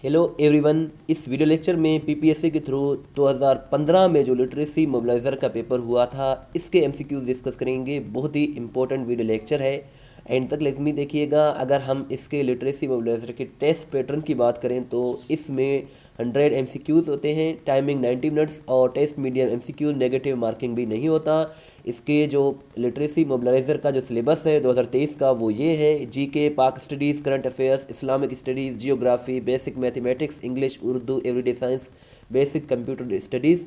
Hello everyone. इस video lecture में PPSC के थ्रू 2015 में जो लिटरेसी मोबिलाइज़र का पेपर हुआ था इसके एमसीक्यूज डिस्कस करेंगे। बहुत ही इंपॉर्टेंट वीडियो लेक्चर है, एंड तक लाजमी देखिएगा। अगर हम इसके लिटरेसी मोबिलाइज़र के टेस्ट पैटर्न की बात करें तो इसमें 100 एमसीक्यूज होते हैं, टाइमिंग 90 मिनट्स और test medium MCQ, negative marking भी नहीं होता। इसके जो लिटरेसी मोबिलाइज़र का जो सिलेबस है 2023 का वो ये है: जीके, पाक studies, current affairs, Islamic studies, geography, basic mathematics, English, Urdu, everyday science, basic computer studies.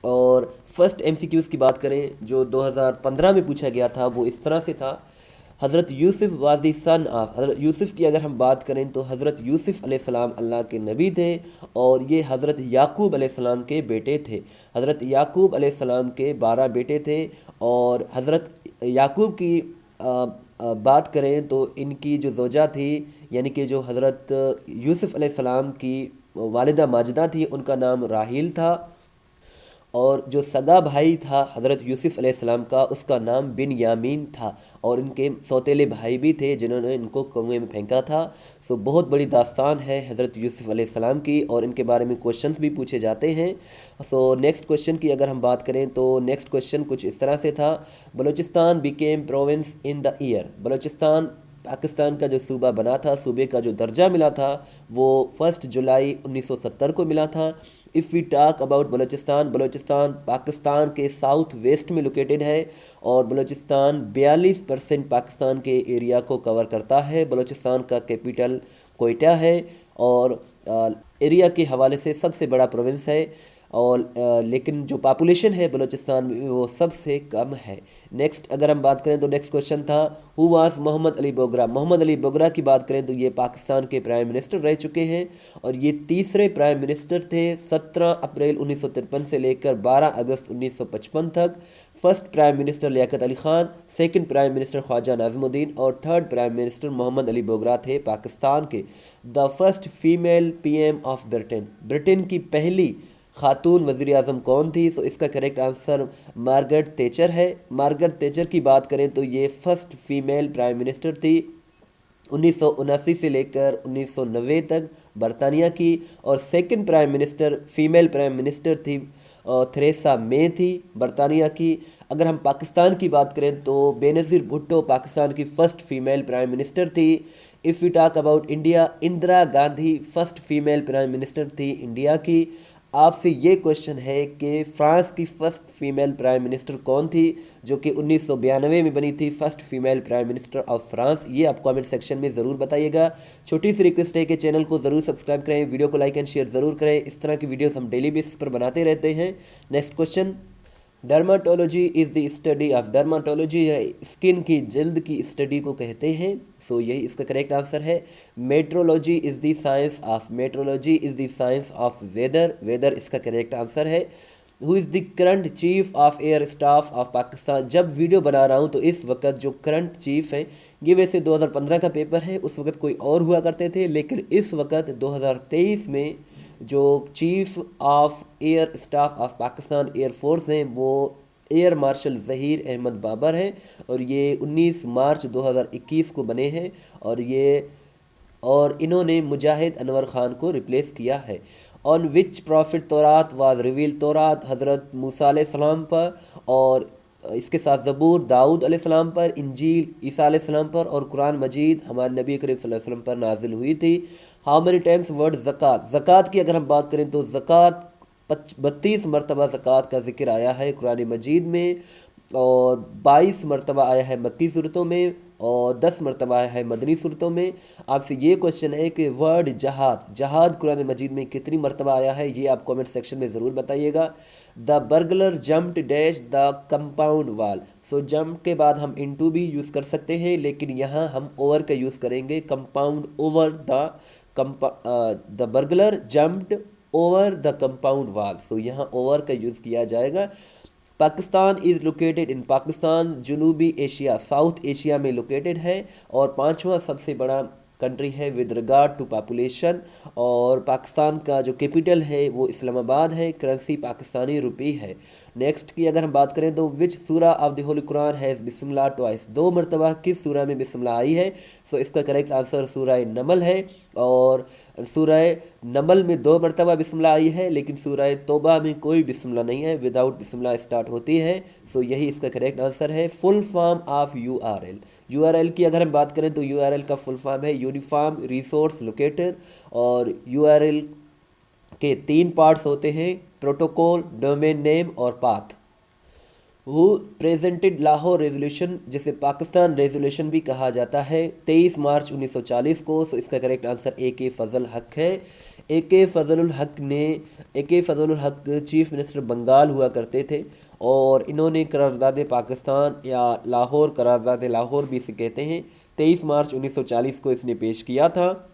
और फर्स्ट एमसीक्यूज़ की बात करें जो 2015 में पूछा गया था वो इस तरह से था: हज़रत Yusuf was the son of. हज़रत यूसुफ की अगर हम बात करें तो हज़रत यूसुफ अलैहिस्सलाम अल्लाह के नबी थे और ये हज़रत याकूब अलैहिस्सलाम के बेटे थे। हज़रत याकूब अलैहिस्सलाम के 12 बेटे थे और हज़रत याकूब की बात करें तो इनकी जो ज़ौजा थी, यानी कि जो हज़रत यूसुफ अलैहिस्सलाम की वालिदा माजिदा थी, उनका नाम राहील था। और जो सगा भाई था हज़रत यूसुफ अलैहिस्सलाम का, उसका नाम बिन यामीन था। और इनके सौतेले भाई भी थे जिन्होंने इनको कुएं में फेंका था। सो बहुत बड़ी दास्तान है हज़रत यूसुफ अलैहिस्सलाम की और इनके बारे में क्वेश्चंस भी पूछे जाते हैं। सो नेक्स्ट क्वेश्चन की अगर हम बात करें तो नेक्स्ट क्वेश्चन कुछ इस तरह से था: Balochistan became province in the year. Balochistan Pakistan का जो सूबा बना था, सूबे का जो दर्जा मिला था वो 1 जुलाई 1970 को मिला था। If we talk about Balochistan, Balochistan Pakistan के साउथ वेस्ट में लोकेटेड है और बलूचिस्तान 42% पाकिस्तान के एरिया को कवर करता है। बलूचिस्तान का कैपिटल कोयटा है और एरिया के हवाले से सबसे बड़ा प्रोविंस है। और लेकिन जो पॉपुलेशन है बलूचिस्तान में वो सबसे कम है। नेक्स्ट अगर हम बात करें तो नेक्स्ट क्वेश्चन था: हु वाज मोहम्मद अली बोगरा। मोहम्मद अली बोगरा की बात करें तो ये पाकिस्तान के प्राइम मिनिस्टर रह चुके हैं और ये तीसरे प्राइम मिनिस्टर थे 17 अप्रैल 1953 से लेकर 12 अगस्त 1955 तक। First prime minister Liaquat Ali Khan, second prime minister Khawaja Nazimuddin और third prime minister Mohammad Ali Bogra थे पाकिस्तान के। The first female PM of Britain. Britain की पहली खातून वज़ीर आज़म कौन थी? सो इसका करेक्ट आंसर मार्गरेट थैचर है। मार्गरेट थैचर की बात करें तो ये फर्स्ट फीमेल प्राइम मिनिस्टर थी 1979 से लेकर 1990 तक बरतानिया की। और second prime minister female prime minister थी थेरेसा मे थी बरतानिया की। अगर हम पाकिस्तान की बात करें तो बेनज़ीर भुट्टो पाकिस्तान की फ़र्स्ट फीमेल प्राइम मिनिस्टर थी। If you talk about India, Indira Gandhi first female prime minister थी इंडिया की। आपसे ये क्वेश्चन है कि फ्रांस की फ़र्स्ट फीमेल प्राइम मिनिस्टर कौन थी, जो कि 1992 में बनी थी, first female prime minister of France. ये आप कमेंट सेक्शन में ज़रूर बताइएगा। छोटी सी रिक्वेस्ट है कि चैनल को ज़रूर सब्सक्राइब करें, वीडियो को लाइक एंड शेयर ज़रूर करें। इस तरह की वीडियोस हम डेली बेसिस पर बनाते रहते हैं। Next question: dermatology is the study of. Dermatology है स्किन की, जल्द की स्टडी को कहते हैं। सो यही इसका करेक्ट आंसर है। Metrology is the science of. Metrology is the science of weather. Weather इसका करेक्ट आंसर है। Who is the current chief of air staff of Pakistan. जब वीडियो बना रहा हूँ तो इस वक्त जो करंट चीफ है, ये वैसे 2015 का पेपर है, उस वक्त कोई और हुआ करते थे, लेकिन इस वक्त 2023 में जो chief of air staff of Pakistan air force हैं वो एयर मार्शल ज़हीर अहमद बाबर हैं और ये 19 मार्च 2021 को बने हैं और इन्होंने मुजाहिद अनवर ख़ान को रिप्लेस किया है। On which profit Taurat was reveal. तौरात हज़रत मूसा अलैहिस्सलाम पर और इसके साथ ज़बूर दाऊद अलैहिस्सलाम पर, इंजील ईसा अलैहिस्सलाम पर और कुरान मजीद हमारे नबी करीम सल्लल्लाहु अलैहि वसल्लम पर नाजिल हुई थी। हाउ मेनी टाइम्स वर्ड ज़कात। ज़कात की अगर हम बात करें तो ज़कात 32 मरतबा ज़कात का जिक्र आया है कुरान मजीद में और 22 मरतबा आया है मक्की सूरतों में और 10 मरतबा आया है मदनी सूरतों में। आपसे ये क्वेश्चन है कि वर्ड जहाद, जहाद कुरान मजीद में कितनी मरतबा आया है, ये आप कमेंट सेक्शन में ज़रूर बताइएगा। The burglar jumped dash the compound wall. So jump के बाद हम इनटू भी यूज़ कर सकते हैं, लेकिन यहाँ हम ओवर का यूज़ करेंगे। Compound over the burglar jumped over the compound wall. So यहाँ ओवर का यूज़ किया जाएगा। Pakistan is located in. Pakistan जनूबी एशिया, साउथ एशिया में लोकेटेड है और पांचवा सबसे बड़ा कंट्री है विद रिगार्ड टू पॉपुलेशन। और पाकिस्तान का जो कैपिटल है वो इस्लामाबाद है। करेंसी पाकिस्तानी रुपी है। नेक्स्ट की अगर हम बात करें तो विच सूरा of the Holi Quran has Bismillah twice, 2 मरतबा किस सूरा में बिस्मिल्लाह आई है? सो इसका करेक्ट आंसर सूरा नमल है, और सूरा नमल में 2 मरतबा बिस्मिल्लाह आई है, लेकिन सूरा तौबा में कोई बिस्मिल्लाह नहीं है, विदाउट बिस्मिल्लाह स्टार्ट होती है। सो यही इसका करेक्ट आंसर है। फुल फॉर्म ऑफ URL की अगर हम बात करें तो URL का फुल फॉर्म है यूनिफॉर्म रिसोर्स लोकेटर, और URL के 3 पार्ट्स होते हैं, प्रोटोकॉल, डोमेन नेम और पाथ। वो प्रेजेंटेड लाहौर रेजोल्यूशन, जिसे पाकिस्तान रेजोल्यूशन भी कहा जाता है, 23 मार्च 1940 को। सो इसका करेक्ट आंसर AK फजल हक है। AK फजलुल हक चीफ मिनिस्टर बंगाल हुआ करते थे, और इन्होंने करारदाद पाकिस्तान या लाहौर, करारदाद लाहौर भी इसे कहते हैं, 23 मार्च 1940 को इसने पेश किया था।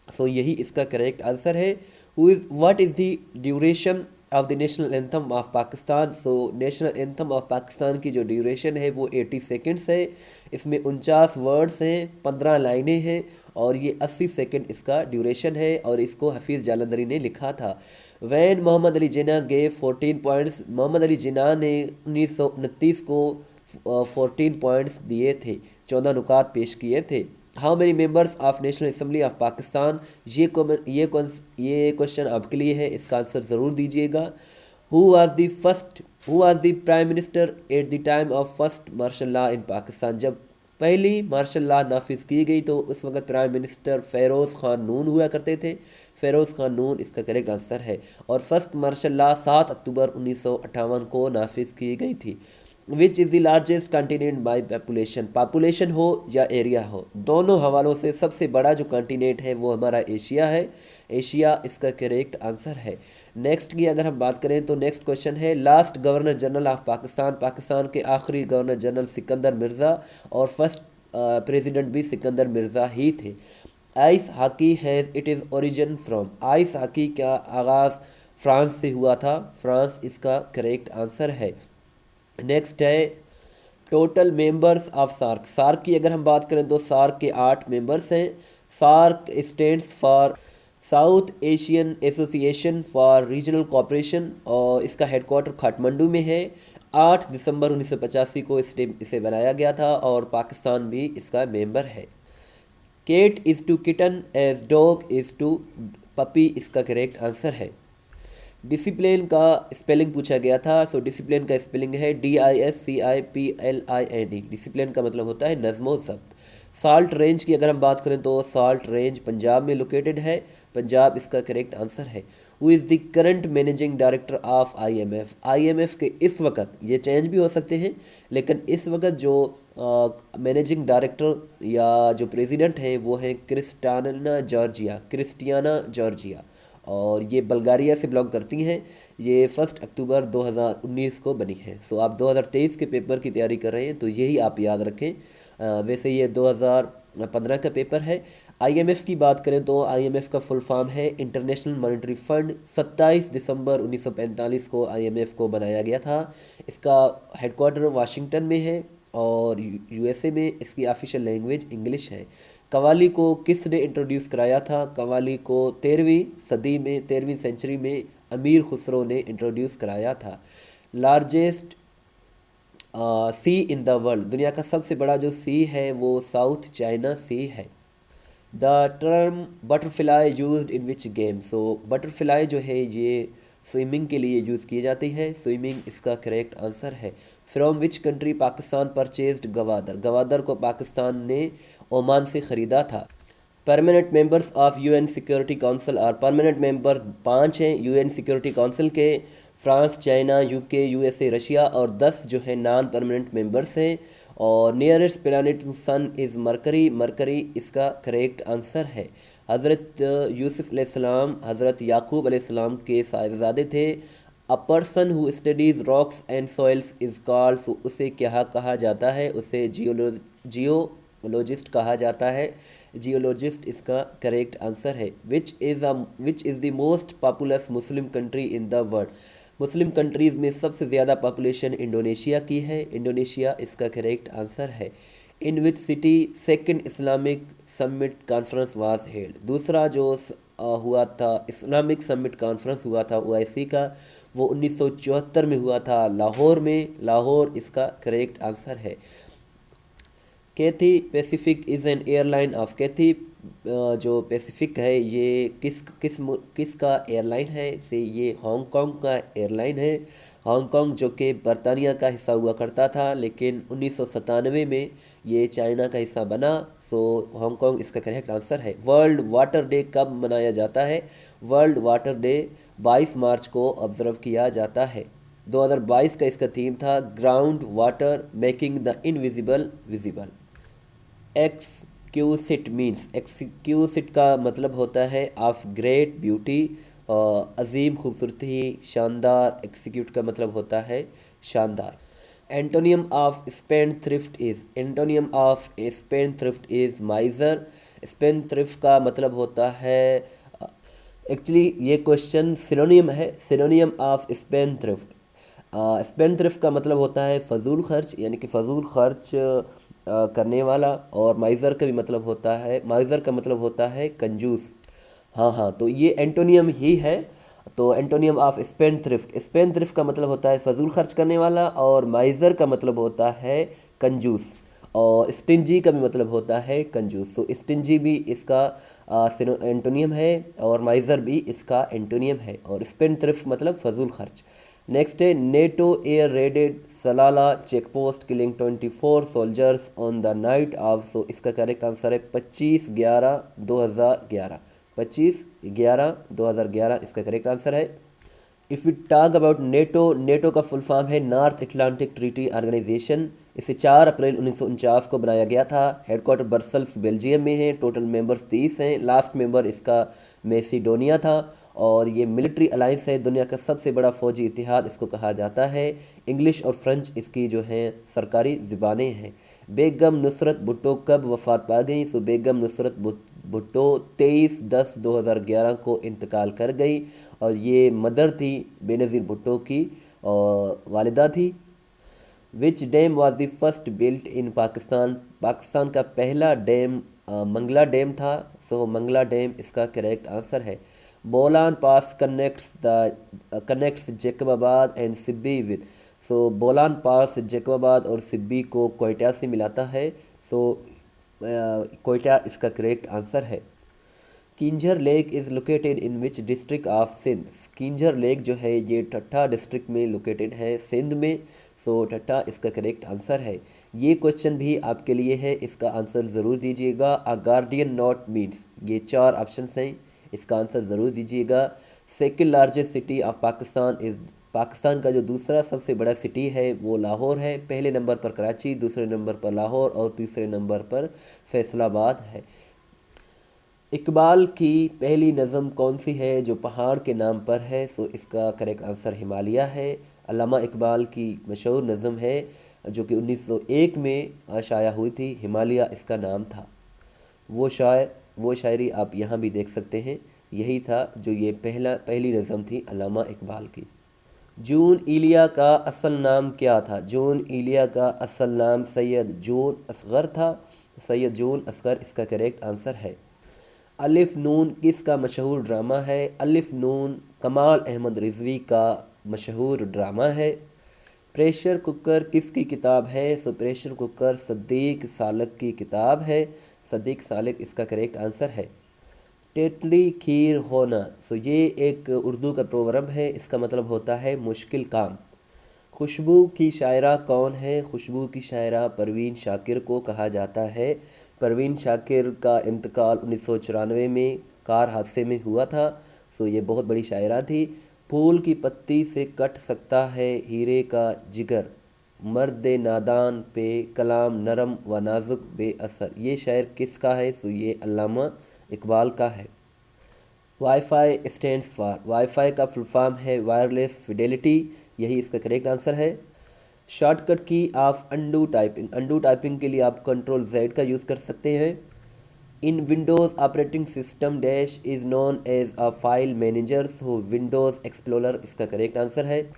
सो यही इसका करेक्ट आंसर है। What is the duration of the national anthem of Pakistan? So national anthem of Pakistan की जो ड्यूरेशन है वो 80 सेकेंड्स है। इसमें 49 वर्ड्स हैं, 15 लाइनें हैं, और ये 80 सेकेंड इसका ड्यूरेशन है, और इसको हफीज़ जालंधरी ने लिखा था। Van Mohammad Ali Jinnah gave 14 points, Mohammad Ali Jinnah ने 1929 को 14 पॉइंट्स दिए थे, 14 नुकात पेश किए थे। How many members of national assembly of Pakistan? ये क्वेश्चन आपके लिए है, इसका आंसर ज़रूर दीजिएगा। Who was the prime minister at the time of first martial law in Pakistan? जब पहली मार्शल लॉ नाफिज की गई तो उस वक्त प्राइम मिनिस्टर फ़ेरोज़ ख़ान नून हुआ करते थे। फ़ेरोज़ ख़ान नून इसका करेक्ट आंसर है। और फर्स्ट मार्शल लॉ 7 अक्टूबर 1958 को नाफिज की गई थी। Which is the largest continent by population हो या एरिया हो, दोनों हवालों से सबसे बड़ा जो कॉन्टिनेंट है वो हमारा एशिया है। एशिया इसका करेक्ट आंसर है। नेक्स्ट की अगर हम बात करें तो नेक्स्ट क्वेश्चन है, last governor general of Pakistan? Pakistan के आखिरी गवर्नर जनरल सिकंदर मिर्ज़ा, और फर्स्ट प्रेसिडेंट भी सिकंदर मिर्ज़ा ही थे। Ice hockey has it is origin from? Ice hockey का आगाज़ फ्रांस से हुआ था, फ्रांस इसका करेक्ट आंसर है। नेक्स्ट है total members of SAARC? SAARC की अगर हम बात करें तो सार्क के 8 मेंबर्स हैं। SAARC stands for South Asian Association for Regional Cooperation, और इसका हेडक्वार्टर काठमांडू में है। 8 दिसंबर 1985 को इसे बनाया गया था, और पाकिस्तान भी इसका मेंबर है। Cat is to kitten as dog is to puppy, इसका करेक्ट आंसर है। डिसिप्लिन का स्पेलिंग पूछा गया था। सो डिसिप्लिन का स्पेलिंग है DISCIPLIN। डिसिप्लिन का मतलब होता है नज़्म ज़ब्त। साल्ट रेंज की अगर हम बात करें तो साल्ट रेंज पंजाब में लोकेटेड है, पंजाब इसका करेक्ट आंसर है। Who is the current managing director of IMF? IMF के इस वक्त, ये चेंज भी हो सकते हैं, लेकिन इस वक्त जो मैनेजिंग डायरेक्टर या जो प्रेसिडेंट हैं वो हैं क्रिस्टियाना जॉर्जिया, और ये बल्गारिया से बिलोंग करती हैं। ये 1 अक्टूबर 2019 को बनी है। सो आप 2023 के पेपर की तैयारी कर रहे हैं तो यही आप याद रखें। वैसे ये 2015 का पेपर है। IMF की बात करें तो IMF का फुल फॉर्म है इंटरनेशनल मॉनेटरी फंड। 27 दिसंबर 1945 को IMF को बनाया गया था। इसका हेडक्वार्टर वाशिंगटन में है, और USA में इसकी ऑफिशियल लैंग्वेज इंग्लिश है। कवाली को किसने इंट्रोड्यूस कराया था? कवाली को 13वीं सेंचुरी में अमीर खुसरो ने इंट्रोड्यूस कराया था। Largest C in the world? दुनिया का सबसे बड़ा जो सी है वो साउथ चाइना सी है। The term butterfly used in which game? So butterfly जो है ये स्विमिंग के लिए यूज़ की जाती है, स्विमिंग इसका करेक्ट आंसर है। From which country Pakistan purchased Gwadar? Gwadar को पाकिस्तान ने ओमान से ख़रीदा था। Permanent members of UN security council? और परमानेंट मेंबर 5 हैं UN सिक्योरिटी काउंसिल के, France, China, UK, USA, Russia, और 10 जो है नॉन परमानेंट मेंबर्स हैं। और nearest planet to sun is Mercury, Mercury इसका करेक्ट आंसर है। हज़रत यूसुफ अलैहिस्सलाम हज़रत याकूब अलैहिस्सलाम के साहिबजादे थे। A person who studies rocks and soils is called? उसे क्या कहा जाता है? उसे जियोलॉजिस्ट कहा जाता है। जियोलॉजिस्ट इसका करेक्ट आंसर है। Which is the most populous Muslim country in the world? Muslim countries में सबसे ज़्यादा पॉपुलेशन इंडोनेशिया की है, इंडोनेशिया इसका करेक्ट आंसर है। In which city second Islamic summit conference was held? दूसरा जो हुआ था, इस्लामिक समिट कॉन्फ्रेंस हुआ था ओआईसी का, वो 1974 में हुआ था लाहौर में। लाहौर इसका करेक्ट आंसर है। Cathay Pacific is an airline of Cathay, जो पैसिफिक है ये किसका एयरलाइन है, से ये हांगकांग का एयरलाइन है। हांगकांग जो कि बरतानिया का हिस्सा हुआ करता था, लेकिन 1997 में ये चाइना का हिस्सा बना, सो हांगकांग इसका करेक्ट आंसर है। वर्ल्ड वाटर डे कब मनाया जाता है? वर्ल्ड वाटर डे 22 मार्च को ऑब्जर्व किया जाता है। 2022 का इसका थीम था ground water making the invisible visible. Exquisite means, exquisite का मतलब होता है ऑफ ग्रेट ब्यूटी, अजीम खूबसूरती, शानदार। एक्सिक्यूट का मतलब होता है शानदार। Antonym of spend thrift is, antonym of spend thrift is माइजर। Spend thrift का मतलब होता है, एक्चुअली ये क्वेश्चन सिनोनियम है, सिनोनियम of spend thrift. Spend thrift का मतलब होता है फजूल खर्च, यानी कि फजूल खर्च करने वाला। और माइज़र का भी मतलब होता है, माइज़र का मतलब होता है कंजूस। हाँ हाँ, तो ये एंटोनियम ही है। तो antonym of spend thrift, spend thrift का मतलब होता है फजूल खर्च करने वाला, और माइज़र का मतलब होता है कंजूस, और स्टिंजी का भी मतलब होता है कंजूस। तो स्टिंजी भी इसका एंटोनियम है, और माइज़र भी इसका एंटोनियम है, और स्पेंड थ्रिफ्ट मतलब फजूल खर्च। नेक्स्ट है NATO air raided Salala check post killing 24 soldiers on the night of, so इसका करेक्ट आंसर है 25/11/2011। 25/11/2011 इसका करेक्ट आंसर है। If you talk about NATO, NATO का फुल फॉर्म है नॉर्थ अटलांटिक ट्रीटी ऑर्गेनाइजेशन। इसे 4 अप्रैल 1949 को बनाया गया था। हेडक्वार्टर ब्रसल्स बेल्जियम में है। टोटल मेंबर्स 30 हैं। लास्ट मेंबर इसका मैसिडोनिया था। और ये मिलिट्री अलाइंस है, दुनिया का सबसे बड़ा फौजी इतिहाद इसको कहा जाता है। इंग्लिश और फ्रेंच इसकी जो हैं सरकारी ज़बानें हैं। बेगम नुसरत भुट्टो कब वफ़ात पा गई? सो बेगम नुसरत भुट्टो 23/10/2011 को इंतकाल कर गई, और ये मदर थी बेनज़ीर भुट्टो की, और वालिदा थी। Which dam was the first built in Pakistan, Pakistan का पहला डैम मंगला डैम था। सो मंगला डैम इसका करेक्ट आंसर है। Bolan pass connects Jacobabad and Sibi with, so Bolan pass Jacobabad और सिब्बी को कोयटा से मिलाता है। सो कोयटा इसका करेक्ट आंसर है। Keenjhar lake is located in which district of Sindh, Keenjhar lake जो है ये ठट्ठा डिस्ट्रिक्ट में लोकेटेड है, सिंध में। सो ठट्ठा इसका करेक्ट आंसर है। ये क्वेश्चन भी आपके लिए है, इसका आंसर ज़रूर दीजिएगा। अ गार्डियन नॉट मीन्स, ये 4 ऑप्शन हैं, इसका आंसर ज़रूर दीजिएगा। Second largest city of Pakistan is, Pakistan का जो दूसरा सबसे बड़ा सिटी है वो लाहौर है। पहले नंबर पर कराची, दूसरे नंबर पर लाहौर, और तीसरे नंबर पर फैसलाबाद है। इकबाल की पहली नज़म कौन सी है जो पहाड़ के नाम पर है? सो इसका करेक्ट आंसर हिमालय है। अल्लामा इकबाल की मशहूर नज़म है जो कि 1901 में शाया हुई थी, हिमालय इसका नाम था। वो शायर, वो शायरी आप यहाँ भी देख सकते हैं, यही था जो ये पहली नज़म थी अल्लामा इकबाल की। जून इलिया का असल नाम क्या था? जून इलिया का असल नाम सैयद जून असगर था। सैयद जून असगर इसका करेक्ट आंसर है। अलिफ नून किसका मशहूर ड्रामा है? अलिफ नून कमाल अहमद रिजवी का मशहूर ड्रामा है। प्रेशर कुकर किसकी किताब है? सो प्रेशर कुकर सदीक सालक की किताब है। सदीक सालक इसका करेक्ट आंसर है। टेटली खीर होना, सो ये एक उर्दू का प्रोवर्ब है, इसका मतलब होता है मुश्किल काम। खुशबू की शायरा कौन है? खुशबू की शायरा परवीन शाकिर को कहा जाता है। परवीन शाकिर का इंतकाल 1994 में कार हादसे में हुआ था। सो ये बहुत बड़ी शायरा थी। फूल की पत्ती से कट सकता है हीरे का जिगर, मर्द नादान पे कलाम नरम व नाजुक बेअसर, ये शायर किसका है? सो ये अल्लामा इकबाल का है। वाईफाई स्टैंड्स फॉर, वाईफाई का फुल फॉर्म है वायरलेस फिडेलिटी, यही इसका करेक्ट आंसर है। शॉर्टकट की of undo typing, undo typing के लिए आप कंट्रोल Z का यूज़ कर सकते हैं। In Windows operating system dash is known as a file manager, so Windows Explorer इसका करेक्ट आंसर है।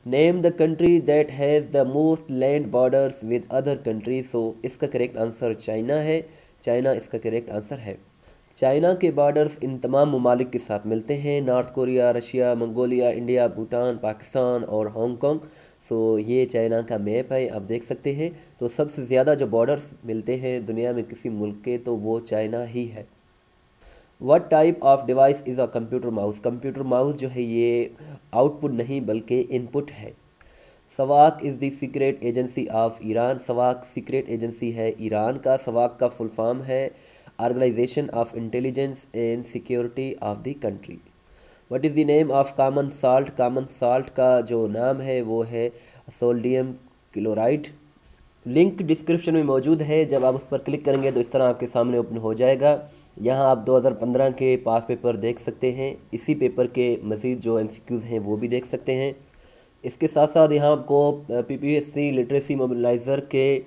Name the country that has the most land borders with other countries, so इसका correct answer China है। China इसका correct answer है। China के borders इन तमाम ममालिक के साथ मिलते हैं, North Korea, Russia, Mongolia, India, Bhutan, Pakistan और हांगकांग। सो ये चाइना का मैप है, आप देख सकते हैं। तो सबसे ज़्यादा जो बॉर्डर्स मिलते हैं दुनिया में किसी मुल्क के, तो वो चाइना ही है। What type of device is a computer mouse? Computer mouse जो है ये आउटपुट नहीं बल्कि इनपुट है। SAVAK is the secret agency of Iran. SAVAK secret agency है ईरान का। सवाक का फुल फॉर्म है organisation of intelligence and security of the country. What is the name of common salt? Common salt का जो नाम है वो है सोडियम क्लोराइड। लिंक डिस्क्रिप्शन में मौजूद है, जब आप उस पर क्लिक करेंगे तो इस तरह आपके सामने ओपन हो जाएगा। यहाँ आप 2015 के पास पेपर देख सकते हैं। इसी पेपर के मज़ीद जो एमसीक्यूज़ हैं वो भी देख सकते हैं। इसके साथ साथ यहाँ आपको पीपीएससी लिटरेसी मोबिलाइज़र के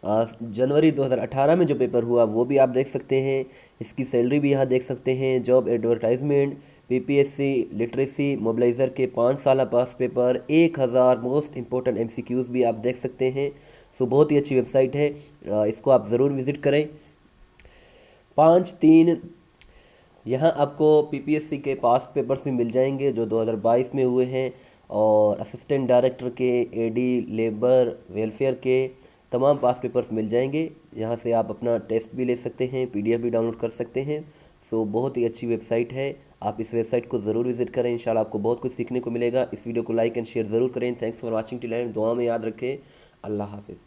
जनवरी 2018 में जो पेपर हुआ वो भी आप देख सकते हैं। इसकी सैलरी भी यहाँ देख सकते हैं। Job advertisement, PPSC literacy mobiliser के 5 साल पास पेपर, 1000 मोस्ट इंपॉर्टेंट एमसीक्यूज़ भी आप देख सकते हैं। सो बहुत ही अच्छी वेबसाइट है, इसको आप ज़रूर विज़िट करें। 5-3 यहाँ आपको पीपीएससी के पास पेपर्स भी मिल जाएंगे जो 2022 में हुए हैं, और असिस्टेंट डायरेक्टर के, एडी लेबर वेलफेयर के तमाम पास पेपर्स मिल जाएंगे। यहाँ से आप अपना टेस्ट भी ले सकते हैं, पीडीएफ भी डाउनलोड कर सकते हैं। सो बहुत ही अच्छी वेबसाइट है, आप इस वेबसाइट को ज़रूर विज़िट करें। इंशाल्लाह आपको बहुत कुछ सीखने को मिलेगा। इस वीडियो को लाइक एंड शेयर ज़रूर करें। Thanks for watching till and. दुआ में याद रखें। अल्लाह हाफिज़।